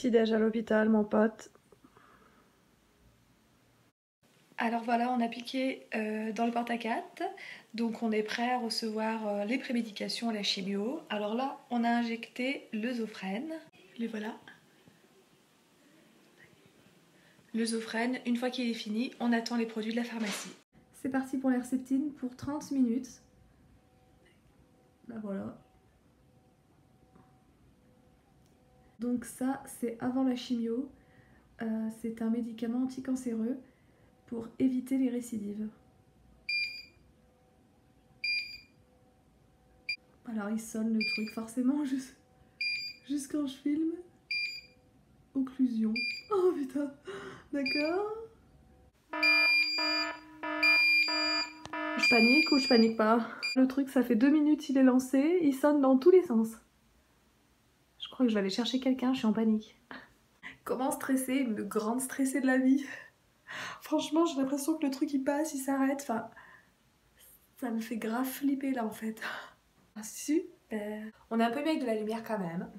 Petit déj à l'hôpital, mon pote. Alors voilà, on a piqué dans le porte-à-4, donc on est prêt à recevoir les prémédications, la chimio. Alors là, on a injecté le Zofrène. Les voilà. Le Zofrène, une fois qu'il est fini, on attend les produits de la pharmacie. C'est parti pour l'Herceptine pour 30 minutes. Là voilà. Donc ça, c'est avant la chimio. C'est un médicament anticancéreux pour éviter les récidives. Alors il sonne le truc forcément juste quand je filme. Occlusion. Oh putain. D'accord. Je panique ou je panique pas? Le truc, ça fait 2 minutes, il est lancé, il sonne dans tous les sens. Je crois que je vais aller chercher quelqu'un, je suis en panique. Comment stresser? Une grande stressée de la vie. Franchement, j'ai l'impression que le truc il passe, il s'arrête. Enfin, ça me fait grave flipper là en fait. Super. On est un peu mieux avec de la lumière quand même.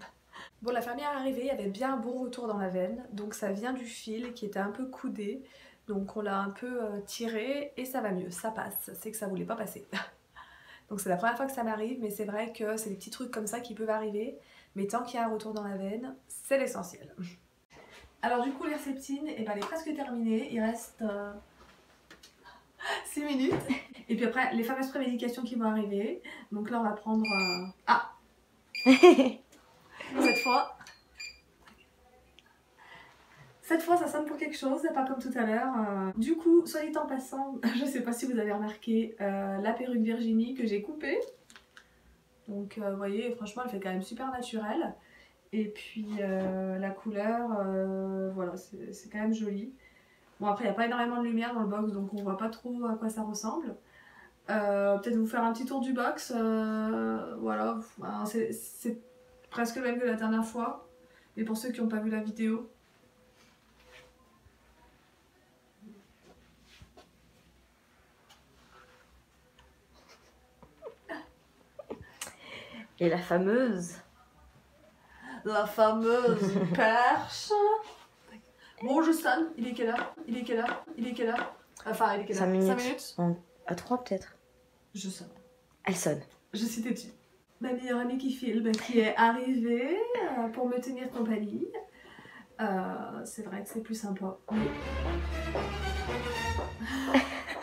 Bon, l'infirmière est arrivée, il y avait bien un bon retour dans la veine, donc ça vient du fil qui était un peu coudé, donc on l'a un peu tiré et ça va mieux, ça passe, c'est que ça voulait pas passer. Donc c'est la première fois que ça m'arrive, mais c'est vrai que c'est des petits trucs comme ça qui peuvent arriver, mais tant qu'il y a un retour dans la veine, c'est l'essentiel. Alors du coup l'Herceptine, elle est presque terminée, il reste 6 minutes, et puis après les fameuses prémédications qui vont arriver, donc là on va prendre... Ah Cette fois, ça sonne pour quelque chose, pas comme tout à l'heure. Du coup, soit dit en passant, je sais pas si vous avez remarqué la perruque Virginie que j'ai coupée. Donc, vous voyez, franchement, elle fait quand même super naturelle. Et puis, la couleur, voilà, c'est quand même joli. Bon, après, il n'y a pas énormément de lumière dans le box, donc on voit pas trop à quoi ça ressemble. Peut-être vous faire un petit tour du box. Voilà, c'est presque le même que la dernière fois. Et pour ceux qui n'ont pas vu la vidéo, Et la fameuse perche. Bon, je sonne. Il est quelle heure? Enfin, il est quelle heure? 5 minutes. 5 minutes. À 3 peut-être. Je sonne. Elle sonne. Je suis têtue. Ma meilleure amie qui filme, qui est arrivée pour me tenir compagnie. C'est vrai que c'est plus sympa.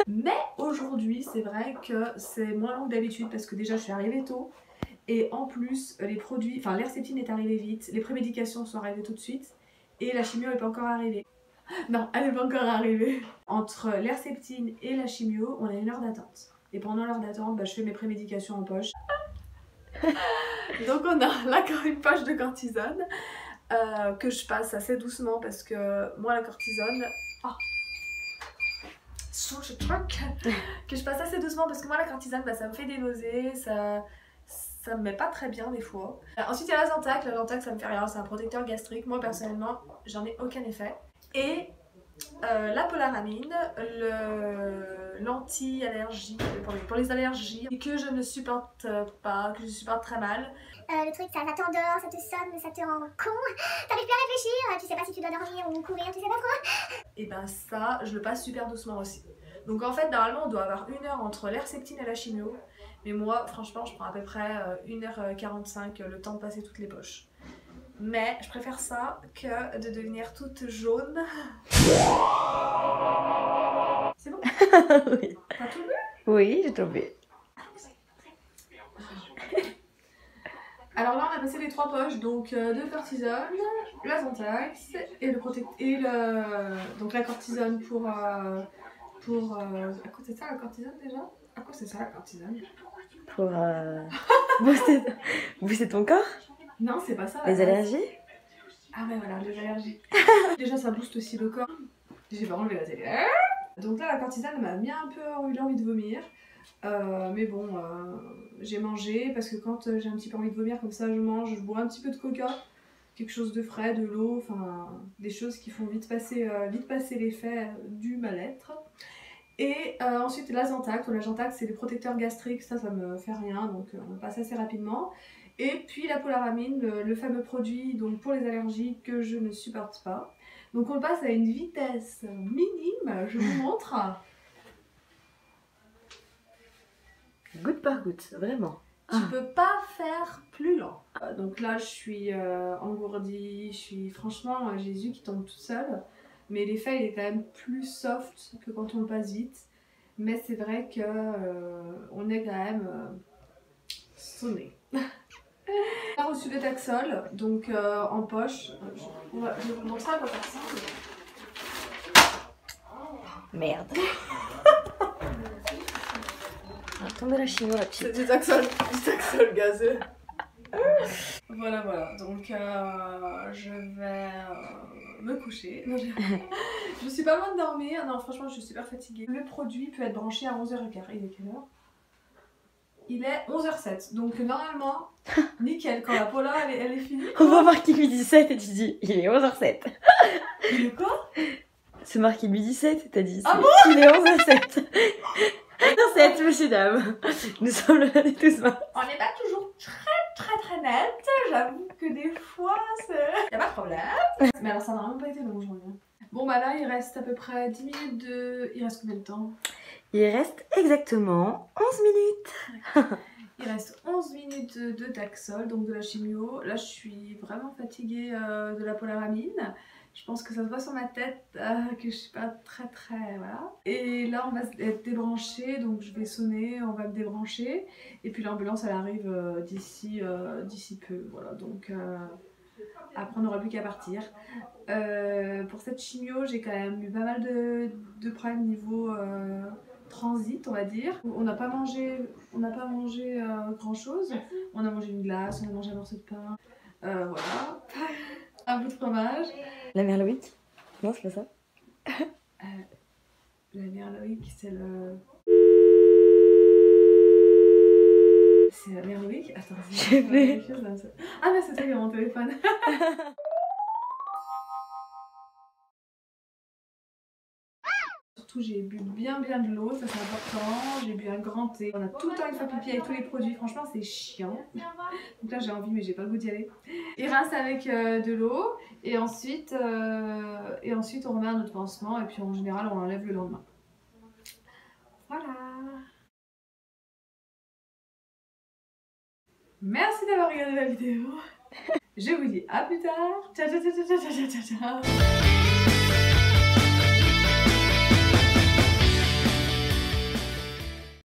Mais aujourd'hui, c'est vrai que c'est moins long que d'habitude parce que déjà, je suis arrivée tôt. Et en plus, les produits, enfin l'Herceptine est arrivée vite, les prémédications sont arrivées tout de suite et la chimio n'est pas encore arrivée. Non, elle n'est pas encore arrivée. Entre l'Herceptine et la chimio, on a 1 heure d'attente. Et pendant l'heure d'attente, je fais mes prémédications en poche. Donc on a là une poche de cortisone que je passe assez doucement parce que moi la cortisone... Oh. Que je passe assez doucement parce que moi la cortisone, ça me fait des nausées, ça me met pas très bien des fois. Ensuite il y a la Zantac ça me fait rien, c'est un protecteur gastrique. Moi personnellement j'en ai aucun effet. Et la polaramine, l'anti-allergie pour les allergies que je ne supporte pas, que je supporte très mal. Le truc ça t'endort, ça te sonne, ça te rend con, t'arrives plus à réfléchir, tu sais pas si tu dois dormir ou courir, tu sais pas trop. Et ben ça, je le passe super doucement aussi. Donc en fait normalement on doit avoir 1 heure entre l'Herceptine et la chimio. Mais moi franchement je prends à peu près 1h45 le temps de passer toutes les poches. Mais je préfère ça que de devenir toute jaune. C'est bon? Oui. T'as tout vu? Oui, j'ai trouvé. Alors là on a passé les 3 poches, donc de cortisone, la Zantac et donc la cortisone pour à quoi c'est ça la cortisone déjà? À quoi c'est ça la cortisone? Pour booster ton corps. Non, c'est pas ça. Les allergies. Ah ouais, voilà, les allergies. Déjà, ça booste aussi le corps. J'ai pas enlevé la télé. Donc là, la cortisone m'a mis un peu eu envie de vomir. Mais bon, j'ai mangé parce que quand j'ai un petit peu envie de vomir comme ça, je mange, je bois un petit peu de coca, quelque chose de frais, de l'eau, enfin des choses qui font vite passer l'effet du mal-être. Et ensuite la Zantac c'est des protecteurs gastriques, ça me fait rien, donc on passe assez rapidement. Et puis la Polaramine, le fameux produit donc pour les allergies que je ne supporte pas. Donc on le passe à une vitesse minime, je vous montre. Goutte par goutte, vraiment. Tu peux pas faire plus lent. Donc là je suis engourdie, franchement j'ai les yeux qui tombent tout seul. Mais l'effet il est quand même plus soft que quand on le passe vite. Mais c'est vrai que on est quand même sonné. On a reçu des Taxol, donc en poche. Je vais vous montrer à quoi ça ressemble. Merde. Attendez la chimio, la petite. C'est du Taxol gazeux. Voilà, donc je vais me coucher. Non, je suis pas loin de dormir, non franchement je suis super fatiguée. Le produit peut être branché à 11h15, il est quelle heure? Il est 11h07, donc normalement, nickel, quand la Pola elle est finie. On va marquer midi 17 et tu dis, il est 11h07. Il est quoi? C'est marqué midi 17, t'as dit. Ah bon? Il est 11h07. 11h07, messieurs dames. Nous sommes le lundi 12 mars. On n'est pas toujours très net, j'avoue que des fois c'est... Y'a pas de problème. Mais alors ça n'a vraiment pas été long aujourd'hui. Bon bah là il reste à peu près 10 minutes de... Il reste combien de temps? Il reste exactement 11 minutes. Il reste 11 minutes de Taxol, donc de la chimio. Là je suis vraiment fatiguée de la Polaramine. Je pense que ça se voit sur ma tête que je suis pas très voilà. Et là on va être débranché, donc je vais sonner, on va me débrancher. Et puis l'ambulance elle arrive d'ici peu, voilà. Donc après on n'aura plus qu'à partir. Pour cette chimio j'ai quand même eu pas mal de problèmes niveau transit on va dire. On n'a pas mangé grand chose. On a mangé une glace, on a mangé un morceau de pain. Voilà. Un bout de fromage. La mère Loïc? Non, c'est pas ça. La mère Loïc, c'est le... C'est la mère Loïc? Attends, J'ai fait. Ah mais c'est ça qui est mon téléphone. Surtout j'ai bu bien de l'eau, ça c'est important. J'ai bu un grand thé. On a tout le temps une fois pipi avec tous les produits, franchement c'est chiant. Donc là j'ai envie mais j'ai pas le goût d'y aller. Et rince avec de l'eau et ensuite on remet un autre pansement et puis en général on l'enlève le lendemain. Voilà. Merci d'avoir regardé la vidéo. Je vous dis à plus tard. Ciao ciao ciao ciao ciao ciao ciao.